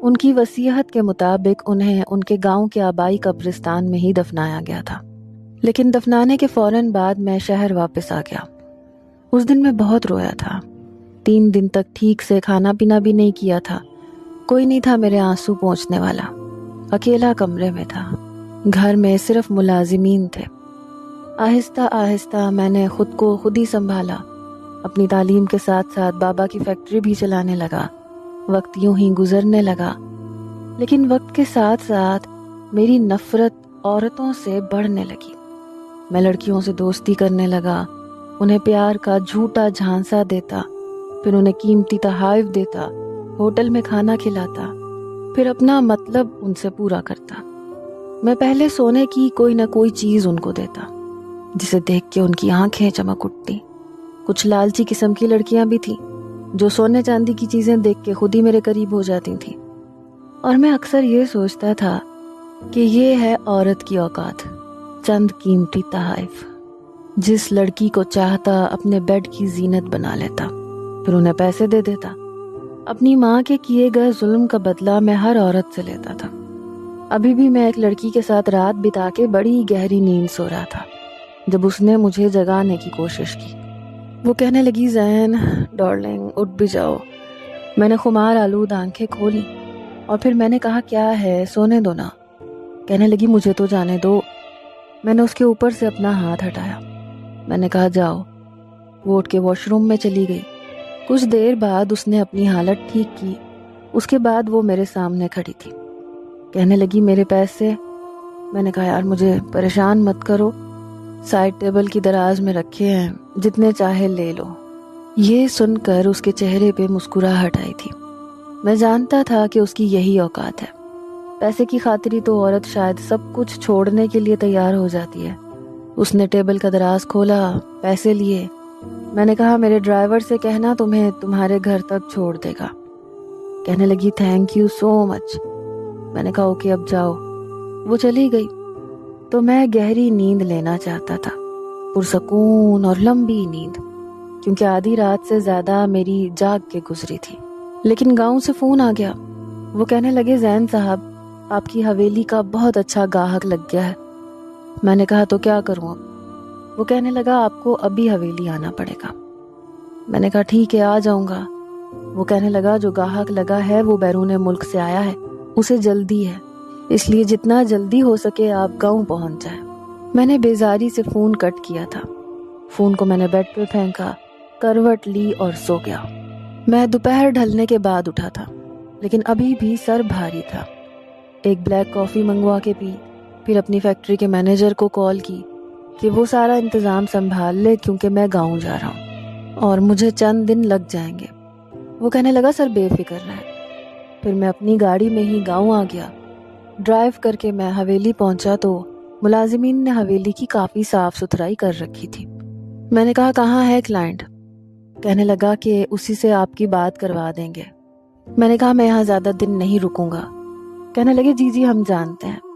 ان کی وصیت کے مطابق انہیں ان کے گاؤں کے آبائی قبرستان میں ہی دفنایا گیا تھا، لیکن دفنانے کے فوراً بعد میں شہر واپس آ گیا۔ اس دن میں بہت رویا تھا، 3 دن تک ٹھیک سے کھانا پینا بھی نہیں کیا تھا، کوئی نہیں تھا میرے آنسو پونچھنے والا، اکیلا کمرے میں تھا، گھر میں صرف ملازمین تھے۔ آہستہ آہستہ میں نے خود کو خود ہی سنبھالا، اپنی تعلیم کے ساتھ ساتھ بابا کی فیکٹری بھی چلانے لگا۔ وقت یوں ہی گزرنے لگا، لیکن وقت کے ساتھ ساتھ میری نفرت عورتوں سے بڑھنے لگی۔ میں لڑکیوں سے دوستی کرنے لگا، انہیں پیار کا جھوٹا جھانسا دیتا، پھر انہیں قیمتی تحائف دیتا، ہوٹل میں کھانا کھلاتا، پھر اپنا مطلب ان سے پورا کرتا۔ میں پہلے سونے کی کوئی نہ کوئی چیز ان کو دیتا، جسے دیکھ کے ان کی آنکھیں چمک اٹھتی۔ کچھ لالچی قسم کی لڑکیاں بھی تھیں جو سونے چاندی کی چیزیں دیکھ کے خود ہی میرے قریب ہو جاتی تھیں، اور میں اکثر یہ سوچتا تھا کہ یہ ہے عورت کی اوقات، چند قیمتی تحائف۔ جس لڑکی کو چاہتا اپنے بیڈ کی زینت بنا لیتا، پھر انہیں پیسے دے دیتا۔ اپنی ماں کے کیے گئے ظلم کا بدلہ میں ہر عورت سے لیتا تھا۔ ابھی بھی میں ایک لڑکی کے ساتھ رات بتا کے بڑی گہری نیند سو رہا تھا جب اس نے مجھے جگانے کی کوشش کی۔ وہ کہنے لگی، زین ڈارلنگ اٹھ بھی جاؤ۔ میں نے خمار آلود آنکھیں کھولی اور پھر میں نے کہا، کیا ہے، سونے دو نا۔ کہنے لگی، مجھے تو جانے دو۔ میں نے اس کے اوپر سے اپنا ہاتھ ہٹایا۔ میں نے کہا، جاؤ۔ وہ اٹھ کے واش روم میں چلی گئی۔ کچھ دیر بعد اس نے اپنی حالت ٹھیک کی، اس کے بعد وہ میرے سامنے کھڑی تھی۔ کہنے لگی، میرے پیسے؟ میں نے کہا، یار مجھے پریشان مت کرو، سائڈ ٹیبل کی دراز میں رکھے ہیں، جتنے چاہے لے لو۔ یہ سن کر اس کے چہرے پہ مسکراہٹ آئی تھی۔ میں جانتا تھا کہ اس کی یہی اوقات ہے، پیسے کی خاطری تو عورت شاید سب کچھ چھوڑنے کے لیے تیار ہو جاتی ہے۔ اس نے ٹیبل کا دراز کھولا، پیسے لیے۔ میں نے کہا، میرے ڈرائیور سے کہنا تمہیں تمہارے گھر تک چھوڑ دے گا۔ کہنے لگی، تھینک یو سو مچ۔ میں نے کہا، اوکے اب جاؤ۔ وہ چلی گئی تو میں گہری نیند لینا چاہتا تھا، پرسکون اور لمبی نیند، کیونکہ آدھی رات سے زیادہ میری جاگ کے گزری تھی۔ لیکن گاؤں سے فون آ گیا۔ وہ کہنے لگے، زین صاحب آپ کی حویلی کا بہت اچھا گاہک لگ گیا ہے۔ میں نے کہا، تو کیا کروں اب؟ وہ کہنے لگا، آپ کو ابھی حویلی آنا پڑے گا۔ میں نے کہا، ٹھیک ہے آ جاؤں گا۔ وہ کہنے لگا، جو گاہک لگا ہے وہ بیرون ملک سے آیا ہے، اسے جلدی ہے، اس لیے جتنا جلدی ہو سکے آپ گاؤں پہنچ جائیں۔ میں نے بیزاری سے فون کٹ کیا تھا۔ فون کو میں نے بیڈ پہ پھینکا، کروٹ لی اور سو گیا۔ میں دوپہر ڈھلنے کے بعد اٹھا تھا، لیکن ابھی بھی سر بھاری تھا۔ ایک بلیک کافی منگوا کے پی، پھر اپنی فیکٹری کے مینیجر کو کال کی کہ وہ سارا انتظام سنبھال لے، کیونکہ میں گاؤں جا رہا ہوں اور مجھے چند دن لگ جائیں گے۔ وہ کہنے لگا، سر بے فکر رہے۔ پھر میں اپنی گاڑی میں ہی گاؤں آ گیا۔ ڈرائیو کر کے میں حویلی پہنچا تو ملازمین نے حویلی کی کافی صاف ستھرائی کر رکھی تھی۔ میں نے کہا، کہاں ہے کلائنٹ؟ کہنے لگا کہ اسی سے آپ کی بات کروا دیں گے۔ میں نے کہا، میں یہاں زیادہ دن نہیں رکوں گا۔ کہنے لگے، جی ہم جانتے ہیں۔